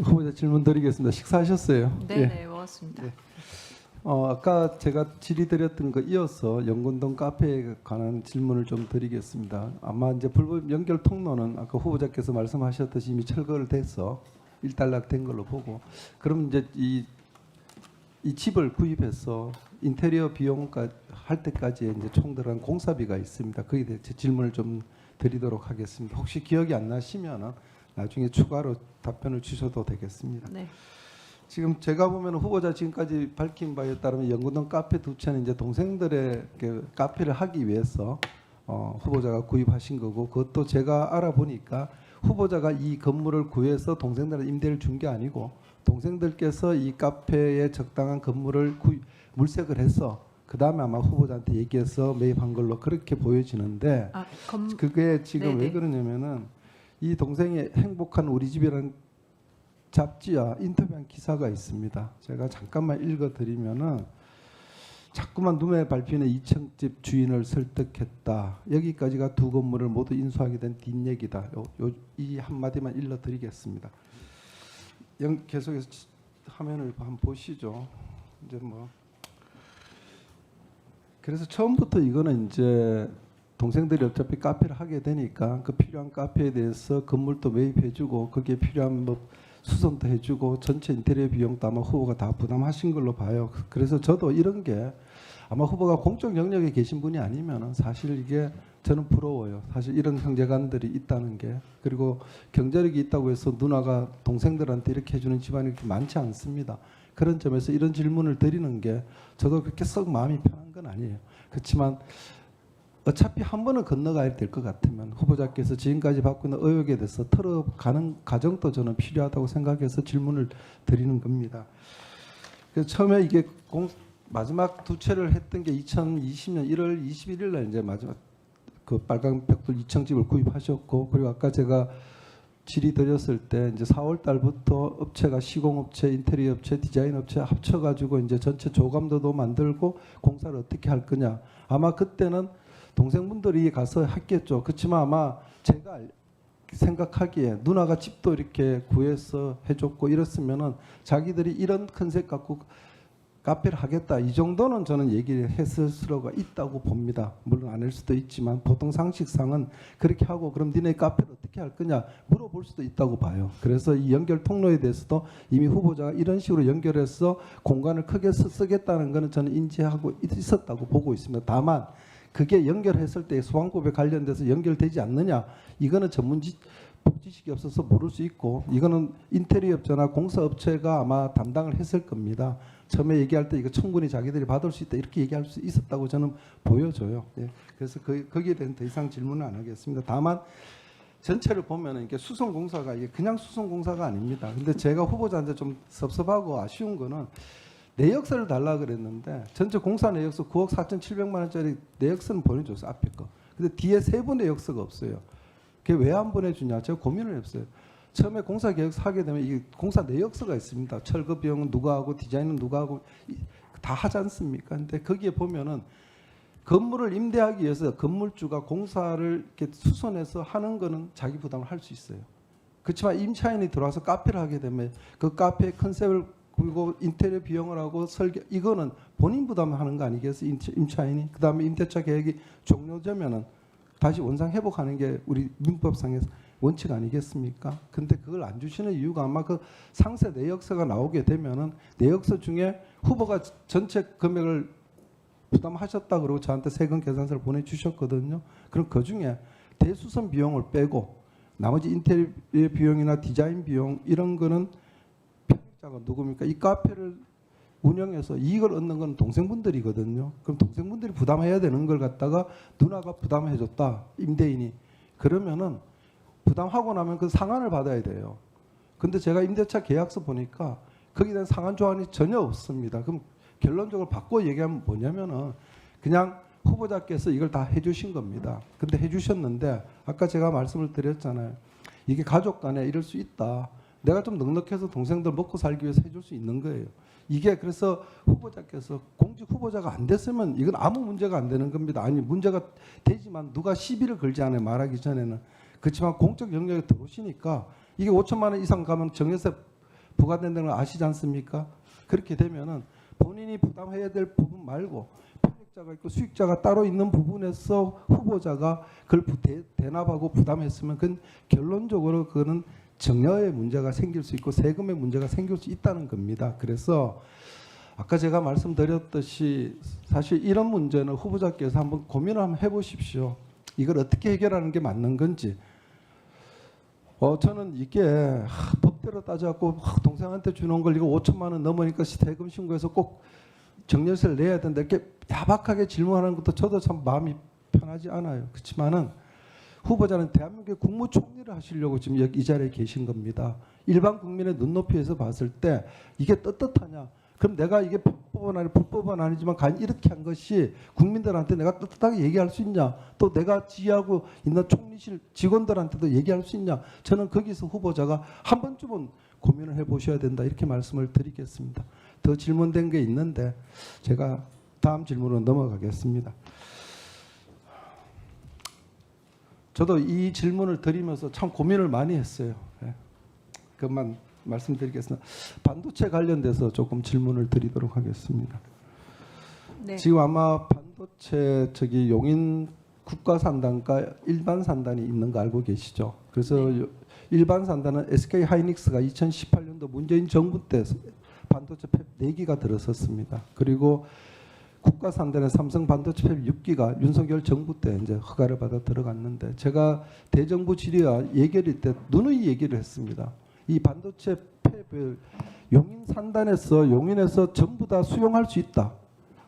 후보자 질문 드리겠습니다. 식사하셨어요? 네, 예. 먹었습니다. 네. 아까 제가 질의드렸던 거 이어서 연근동 카페에 관한 질문을 좀 드리겠습니다. 아마 이제 불법 연결 통로는 아까 후보자께서 말씀하셨듯이 이미 철거를 돼서 일단락된 걸로 보고, 그럼 이제 이 집을 구입해서 인테리어 비용까지 할 때까지 이제 총 들어간 공사비가 있습니다. 거기에 대해 질문을 좀 드리도록 하겠습니다. 혹시 기억이 안 나시면은 나중에 추가로 답변을 주셔도 되겠습니다. 네. 지금 제가 보면 후보자 지금까지 밝힌 바에 따르면 연구동 카페 두 채는 이제 동생들의 그 카페를 하기 위해서 후보자가 구입하신 거고, 그것도 제가 알아보니까 후보자가 이 건물을 구해서 동생들한테 임대를 준 게 아니고 동생들께서 이 카페에 적당한 건물을 물색을 해서 그 다음에 아마 후보자한테 얘기해서 매입한 걸로 그렇게 보여지는데, 그게 지금 네네. 왜 그러냐면은 이 동생의 행복한 우리 집이라는 잡지와 인터뷰한 기사가 있습니다. 제가 잠깐만 읽어드리면은, 자꾸만 눈에 밟히는 2층집 주인을 설득했다. 여기까지가 두 건물을 모두 인수하게 된 뒷얘기다. 이 한마디만 읽어드리겠습니다. 계속해서 화면을 한번 보시죠. 이제 뭐 그래서 처음부터 이거는 이제 동생들이 어차피 카페를 하게 되니까 그 필요한 카페에 대해서 건물도 매입해주고 거기에 필요한 뭐 수선도 해주고 전체 인테리어 비용도 아마 후보가 다 부담하신 걸로 봐요. 그래서 저도 이런 게 아마 후보가 공적 영역에 계신 분이 아니면은 사실 이게 저는 부러워요. 사실 이런 형제간들이 있다는 게. 그리고 경제력이 있다고 해서 누나가 동생들한테 이렇게 해주는 집안이 그렇게 많지 않습니다. 그런 점에서 이런 질문을 드리는 게 저도 그렇게 썩 마음이 편한 건 아니에요. 그렇지만 어차피 한 번은 건너가야 될 것 같으면 후보자께서 지금까지 받고 있는 의혹에 대해서 털어가는 과정도 저는 필요하다고 생각해서 질문을 드리는 겁니다. 그래서 처음에 이게 마지막 두 채를 했던 게 2020년 1월 21일 날 이제 마지막 그 빨간 벽돌 2층집을 구입하셨고, 그리고 아까 제가 질의 드렸을 때 이제 4월 달부터 업체가 시공업체, 인테리어 업체, 디자인 업체 합쳐가지고 이제 전체 조감도도 만들고 공사를 어떻게 할 거냐. 아마 그때는 동생분들이 가서 했겠죠. 그렇지만 아마 제가 생각하기에 누나가 집도 이렇게 구해서 해줬고 이랬으면은 자기들이 이런 컨셉 갖고 카페를 하겠다 이 정도는 저는 얘기를 했을 수가 있다고 봅니다. 물론 안 할 수도 있지만 보통 상식상은 그렇게 하고 그럼 니네 카페를 어떻게 할 거냐 물어볼 수도 있다고 봐요. 그래서 이 연결 통로에 대해서도 이미 후보자가 이런 식으로 연결해서 공간을 크게 쓰겠다는 것은 저는 인지하고 있었다고 보고 있습니다. 다만 그게 연결했을 때 소방법에 관련돼서 연결되지 않느냐 이거는 지식이 없어서 모를 수 있고, 이거는 인테리어 업체나 공사업체가 아마 담당을 했을 겁니다. 처음에 얘기할 때 이거 충분히 자기들이 받을 수 있다 이렇게 얘기할 수 있었다고 저는 보여져요. 예. 그래서 거기에 대한 더 이상 질문은 안 하겠습니다. 다만 전체를 보면은 이게 수송공사가 이게 그냥 수송공사가 아닙니다. 근데 제가 후보자한테 좀 섭섭하고 아쉬운 거는 내역서를 달라 그랬는데 전체 공사 내역서 9억 4,700만 원짜리 내역서는 보내줬어요. 앞에 거. 근데 뒤에 세부 내역서가 없어요. 그게 왜 안 보내주냐 제가 고민을 했어요. 처음에 공사 계획서 하게 되면 이게 공사 내역서가 있습니다. 철거 비용은 누가 하고 디자인은 누가 하고 다 하지 않습니까? 근데 거기에 보면은 건물을 임대하기 위해서 건물주가 공사를 이렇게 수선해서 하는 거는 자기 부담을 할 수 있어요. 그렇지만 임차인이 들어와서 카페를 하게 되면 그 카페의 컨셉을 그리고 인테리어 비용을 하고 설계 이거는 본인 부담하는 거 아니겠어요? 임차인이. 그다음에 임대차 계획이 종료되면은 다시 원상 회복하는 게 우리 민법상에서 원칙 아니겠습니까? 근데 그걸 안 주시는 이유가 아마 그 상세 내역서가 나오게 되면은 내역서 중에 후보가 전체 금액을 부담하셨다 그러고 저한테 세금 계산서를 보내주셨거든요. 그럼 그 중에 대수선 비용을 빼고 나머지 인테리어 비용이나 디자인 비용 이런 거는 편입자가 누굽니까? 이 카페를 운영해서 이익을 얻는 건 동생분들이거든요. 그럼 동생분들이 부담해야 되는 걸 갖다가 누나가 부담해줬다. 임대인이. 그러면은 부담하고 나면 그 상한을 받아야 돼요. 근데 제가 임대차 계약서 보니까 거기에 대한 상한 조항이 전혀 없습니다. 그럼 결론적으로 바꿔 얘기하면 뭐냐면은 그냥 후보자께서 이걸 다 해주신 겁니다. 근데 해주셨는데 아까 제가 말씀을 드렸잖아요. 이게 가족 간에 이럴 수 있다. 내가 좀 넉넉해서 동생들 먹고 살기 위해서 해줄 수 있는 거예요. 이게 그래서 후보자께서 공직 후보자가 안 됐으면 이건 아무 문제가 안 되는 겁니다. 아니 문제가 되지만 누가 시비를 걸지 않아요. 말하기 전에는. 그렇지만 공적 영역에 들어오시니까 이게 5천만 원 이상 가면 정해서 부과된다는 걸 아시지 않습니까? 그렇게 되면은 본인이 부담해야 될 부분 말고 편익자가 있고 수익자가 따로 있는 부분에서 후보자가 그걸 대납하고 부담했으면 그건 결론적으로 그거는 정여의 문제가 생길 수 있고 세금의 문제가 생길 수 있다는 겁니다. 그래서 아까 제가 말씀드렸듯이 사실 이런 문제는 후보자께서 한번 고민을 한번 해보십시오. 이걸 어떻게 해결하는 게 맞는 건지. 저는 이게 법대로 따져갖고 동생한테 주는 걸 이거 5천만 원 넘으니까 세금 신고해서 꼭 정렬세를 내야 된다 이렇게 야박하게 질문하는 것도 저도 참 마음이 편하지 않아요. 그렇지만은 후보자는 대한민국의 국무총리를 하시려고 지금 여기 이 자리에 계신 겁니다. 일반 국민의 눈높이에서 봤을 때 이게 떳떳하냐? 그럼 내가 이게 불법은 아니 불법은 아니지만 간 이렇게 한 것이 국민들한테 내가 떳떳하게 얘기할 수 있냐? 또 내가 지휘하고 있는 총리실 직원들한테도 얘기할 수 있냐? 저는 거기서 후보자가 한 번쯤은 고민을 해보셔야 된다 이렇게 말씀을 드리겠습니다. 더 질문된 게 있는데 제가 다음 질문으로 넘어가겠습니다. 저도 이 질문을 드리면서 참 고민을 많이 했어요. 그것만 말씀드리겠습니다. 반도체 관련돼서 조금 질문을 드리도록 하겠습니다. 네. 지금 아마 반도체 용인 국가산단과 일반 산단이 있는 거 알고 계시죠? 그래서 네. 일반 산단은 SK 하이닉스가 2018년도 문재인 정부 때 반도체 팹 4기가 들어섰습니다. 그리고 국가산단의 삼성 반도체 팹 6기가 윤석열 정부 때 이제 허가를 받아 들어갔는데 제가 대정부 질의와 예결위 때 누누이 얘기를 했습니다. 이 반도체 팹을 용인 산단에서 용인에서 전부 다 수용할 수 있다.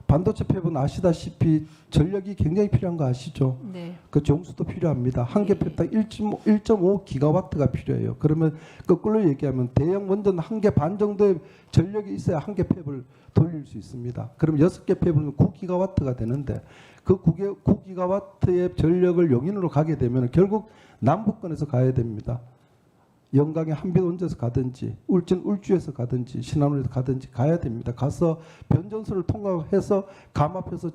반도체 팹은 아시다시피 전력이 굉장히 필요한 거 아시죠? 네. 그 정수도 필요합니다. 한 개 팹당 1.5 기가와트가 필요해요. 그러면 거꾸로 얘기하면 대형 원전 한 개 반 정도의 전력이 있어야 한 개 팹을 돌릴 수 있습니다. 그럼 6개 팹은 9기가와트가 되는데 그 9기가와트의 전력을 용인으로 가게 되면 결국 남부권에서 가야 됩니다. 영광의 한빛원전에서 가든지 울진 울주에서 가든지 신안울에서 가든지 가야 됩니다. 가서 변전소를 통과해서 감압해서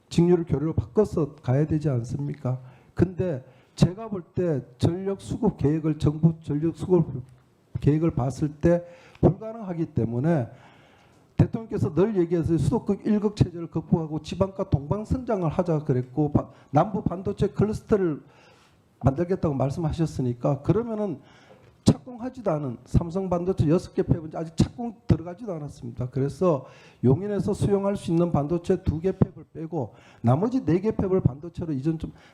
직류를 교류로 바꿔서 가야 되지 않습니까? 근데 제가 볼 때 전력 수급 계획을 정부 전력 수급 계획을 봤을 때 불가능하기 때문에 대통령께서 늘 얘기해서 수도권 일극 체제를 극복하고 지방과 동방 성장을 하자 그랬고 남부 반도체 클러스터를 만들겠다고 말씀하셨으니까 그러면은 착공하지도 않은 삼성 반도체 6개 팹은 아직 착공 들어가지도 않았습니다. 그래서 용인에서 수용할 수 있는 반도체 2개 팹을 빼고 나머지 4개 팹을 반도체로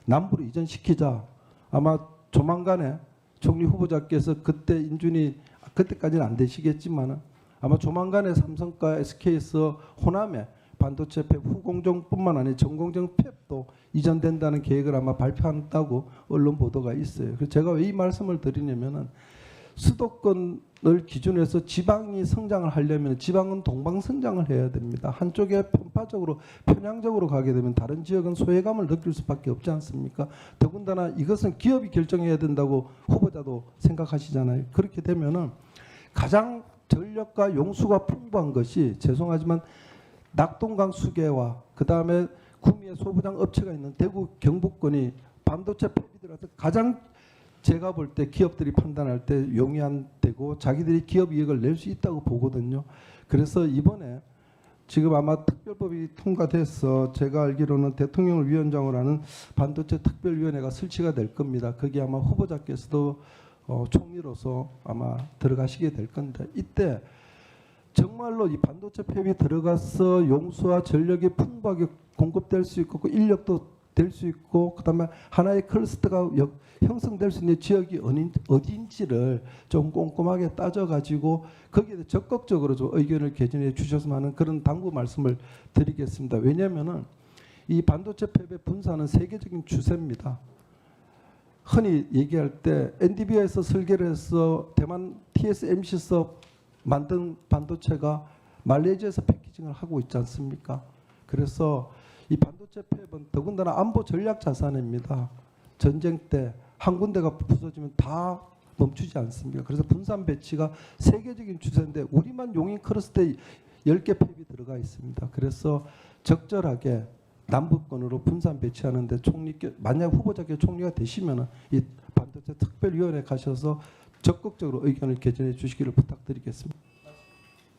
남부로 이전시키자. 아마 조만간에 총리 후보자께서 그때 인준이 그때까지는 안 되시겠지만 아마 조만간에 삼성과 SK에서 호남에 반도체 팹 후공정뿐만 아니라 전공정 팹도 이전된다는 계획을 아마 발표한다고 언론 보도가 있어요. 그래서 제가 왜 이 말씀을 드리냐면은 수도권을 기준으로 해서 지방이 성장을 하려면 지방은 동방 성장을 해야 됩니다. 한쪽에 편파적으로 편향적으로 가게 되면 다른 지역은 소외감을 느낄 수밖에 없지 않습니까? 더군다나 이것은 기업이 결정해야 된다고 후보자도 생각하시잖아요. 그렇게 되면은 가장 전력과 용수가 풍부한 것이 죄송하지만 낙동강 수계와 그 다음에 구미에 소부장 업체가 있는 대구 경북권이 반도체 팹이 들어서 가장 제가 볼 때 기업들이 판단할 때 용이한 되고 자기들이 기업 이익을 낼 수 있다고 보거든요. 그래서 이번에 지금 아마 특별법이 통과돼서 제가 알기로는 대통령을 위원장으로 하는 반도체 특별위원회가 설치가 될 겁니다. 거기 아마 후보자께서도 총리로서 아마 들어가시게 될 건데 이때 정말로 이 반도체 팹이 들어가서 용수와 전력이 풍부하게 공급될 수 있고 그 인력도 될 수 있고 그다음에 하나의 클러스터가 형성될 수 있는 지역이 어딘지를 좀 꼼꼼하게 따져가지고 거기에 적극적으로 좀 의견을 개진해 주셨으면 하는 그런 당부 말씀을 드리겠습니다. 왜냐하면은 이 반도체 팹의 분산은 세계적인 추세입니다. 흔히 얘기할 때 NDV에서 설계를 해서 대만 TSMC에서 만든 반도체가 말레이시아에서 패키징을 하고 있지 않습니까? 그래서 이 반도체 팹은 더군다나 안보 전략 자산입니다. 전쟁 때 한 군데가 부서지면 다 멈추지 않습니까? 그래서 분산 배치가 세계적인 추세인데 우리만 용인 클러스터에 10개 팹이 들어가 있습니다. 그래서 적절하게 남북권으로 분산 배치하는데 만약 후보자께 총리가 되시면은 이 반도체 특별위원회 가셔서 적극적으로 의견을 개진해 주시기를 부탁드리겠습니다.